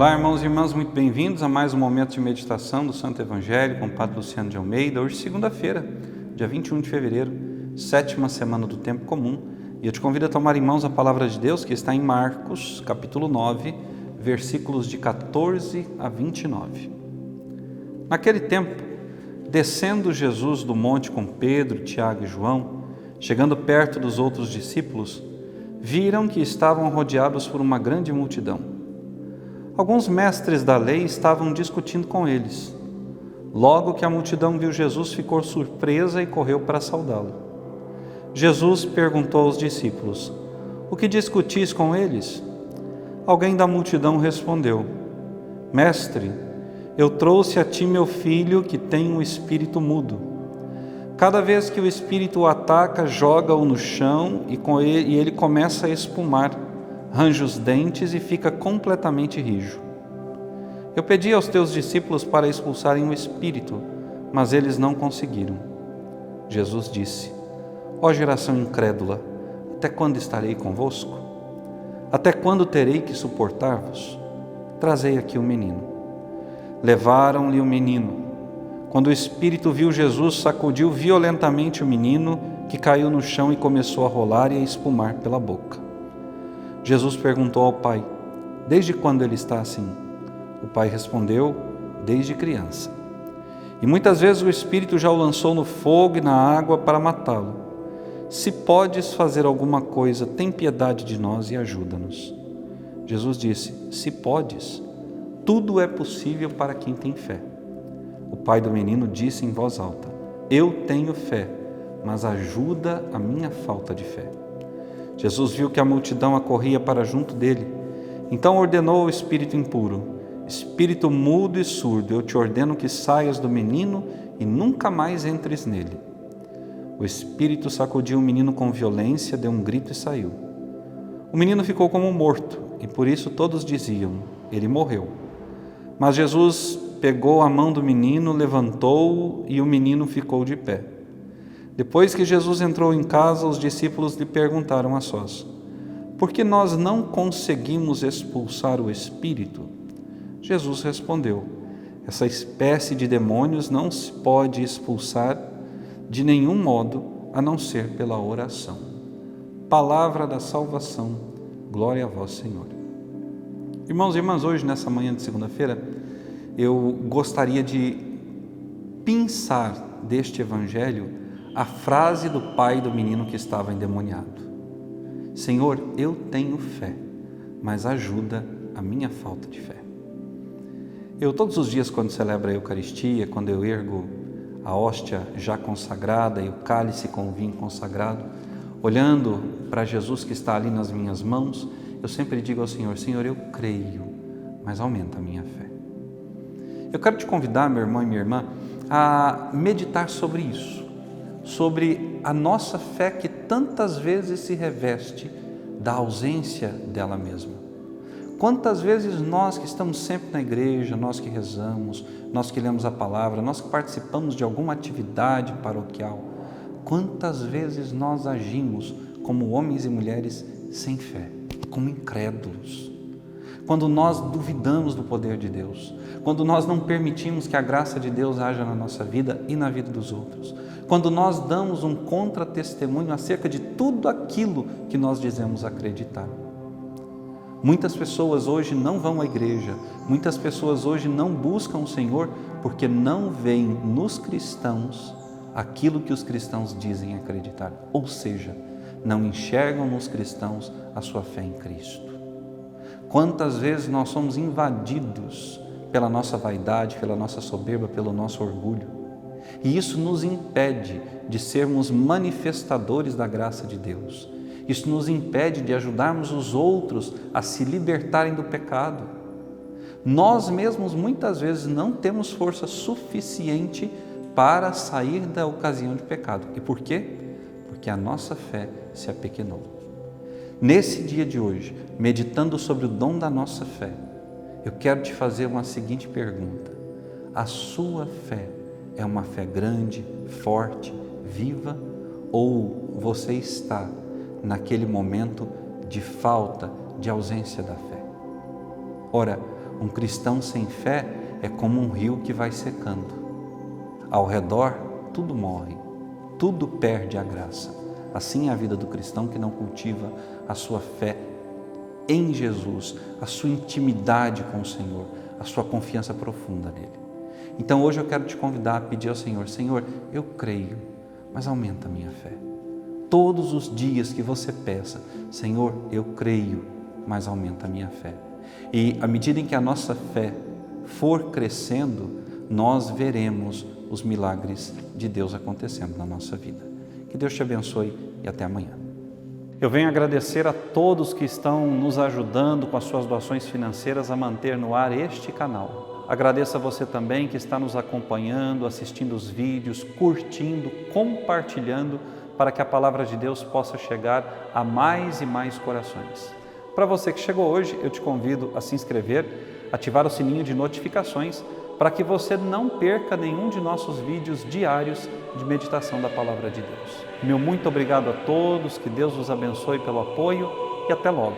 Olá, irmãos e irmãs, muito bem-vindos a mais um momento de meditação do Santo Evangelho com o Padre Luciano de Almeida. Hoje, segunda-feira, dia 21 de fevereiro, 7ª semana do Tempo Comum. E eu te convido a tomar em mãos a Palavra de Deus que está em Marcos, capítulo 9, versículos de 14 a 29. Naquele tempo, descendo Jesus do monte com Pedro, Tiago e João, chegando perto dos outros discípulos, viram que estavam rodeados por uma grande multidão. Alguns mestres da lei estavam discutindo com eles. Logo que a multidão viu Jesus, ficou surpresa e correu para saudá-lo. Jesus perguntou aos discípulos: "O que discutis com eles?" Alguém da multidão respondeu: "Mestre, eu trouxe a ti meu filho que tem um espírito mudo. Cada vez que o espírito o ataca, joga-o no chão e ele começa a espumar, range os dentes e fica completamente rijo. Eu pedi aos teus discípulos para expulsarem o espírito, mas eles não conseguiram." Jesus disse: "Ó geração incrédula, até quando estarei convosco? Até quando terei que suportar-vos? Trazei aqui o menino." Levaram-lhe o menino. Quando o espírito viu Jesus, sacudiu violentamente o menino, que caiu no chão e começou a rolar e a espumar pela boca. Jesus perguntou ao pai: "Desde quando ele está assim?" O pai respondeu: "Desde criança. E muitas vezes o espírito já o lançou no fogo e na água para matá-lo. Se podes fazer alguma coisa, tem piedade de nós e ajuda-nos." Jesus disse: "Se podes, tudo é possível para quem tem fé." O pai do menino disse em voz alta: "Eu tenho fé, mas ajuda a minha falta de fé." Jesus viu que a multidão acorria para junto dele. Então ordenou ao espírito impuro: "Espírito mudo e surdo, eu te ordeno que saias do menino e nunca mais entres nele." O espírito sacudiu o menino com violência, deu um grito e saiu. O menino ficou como morto, e por isso todos diziam: "Ele morreu." Mas Jesus pegou a mão do menino, levantou-o e o menino ficou de pé. Depois que Jesus entrou em casa, os discípulos lhe perguntaram a sós: "Por que nós não conseguimos expulsar o espírito?" Jesus respondeu: "Essa espécie de demônios não se pode expulsar de nenhum modo, a não ser pela oração." Palavra da salvação, glória a vós, Senhor. Irmãos e irmãs, hoje, nessa manhã de segunda-feira, eu gostaria de pensar deste evangelho a frase do pai do menino que estava endemoniado: "Senhor, eu tenho fé, mas ajuda a minha falta de fé." Eu todos os dias, quando celebro a Eucaristia, quando eu ergo a hóstia já consagrada e o cálice com o vinho consagrado, olhando para Jesus que está ali nas minhas mãos, eu sempre digo ao Senhor: "Senhor, eu creio, mas aumenta a minha fé." Eu quero te convidar, meu irmão e minha irmã, a meditar sobre isso, sobre a nossa fé que tantas vezes se reveste da ausência dela mesma. Quantas vezes nós que estamos sempre na igreja, nós que rezamos, nós que lemos a palavra, nós que participamos de alguma atividade paroquial, quantas vezes nós agimos como homens e mulheres sem fé, como incrédulos. Quando nós duvidamos do poder de Deus, quando nós não permitimos que a graça de Deus haja na nossa vida e na vida dos outros, quando nós damos um contra-testemunho acerca de tudo aquilo que nós dizemos acreditar. Muitas pessoas hoje não vão à igreja, muitas pessoas hoje não buscam o Senhor porque não veem nos cristãos aquilo que os cristãos dizem acreditar, ou seja, não enxergam nos cristãos a sua fé em Cristo. Quantas vezes nós somos invadidos pela nossa vaidade, pela nossa soberba, pelo nosso orgulho, e isso nos impede de sermos manifestadores da graça de Deus. Isso nos impede de ajudarmos os outros a se libertarem do pecado. Nós mesmos muitas vezes não temos força suficiente para sair da ocasião de pecado. E por quê? Porque a nossa fé se apequenou. Nesse dia de hoje, meditando sobre o dom da nossa fé, eu quero te fazer uma seguinte pergunta: a sua fé é uma fé grande, forte, viva, ou você está naquele momento de falta, de ausência da fé? Ora, Um cristão sem fé é como um rio que vai secando. Ao redor, tudo morre, tudo perde a graça. Assim é a vida do cristão que não cultiva a sua fé em Jesus, a sua intimidade com o Senhor, a sua confiança profunda nele. Então hoje eu quero te convidar a pedir ao Senhor: Senhor, eu creio, mas aumenta a minha fé. Todos os dias que você peça: Senhor, eu creio, mas aumenta a minha fé. E à medida em que a nossa fé for crescendo, nós veremos os milagres de Deus acontecendo na nossa vida. Que Deus te abençoe e até amanhã. Eu venho agradecer a todos que estão nos ajudando com as suas doações financeiras a manter no ar este canal. Agradeço a você também que está nos acompanhando, assistindo os vídeos, curtindo, compartilhando, para que a palavra de Deus possa chegar a mais e mais corações. Para você que chegou hoje, eu te convido a se inscrever, ativar o sininho de notificações, para que você não perca nenhum de nossos vídeos diários de meditação da Palavra de Deus. Meu muito obrigado a todos, que Deus os abençoe pelo apoio e até logo.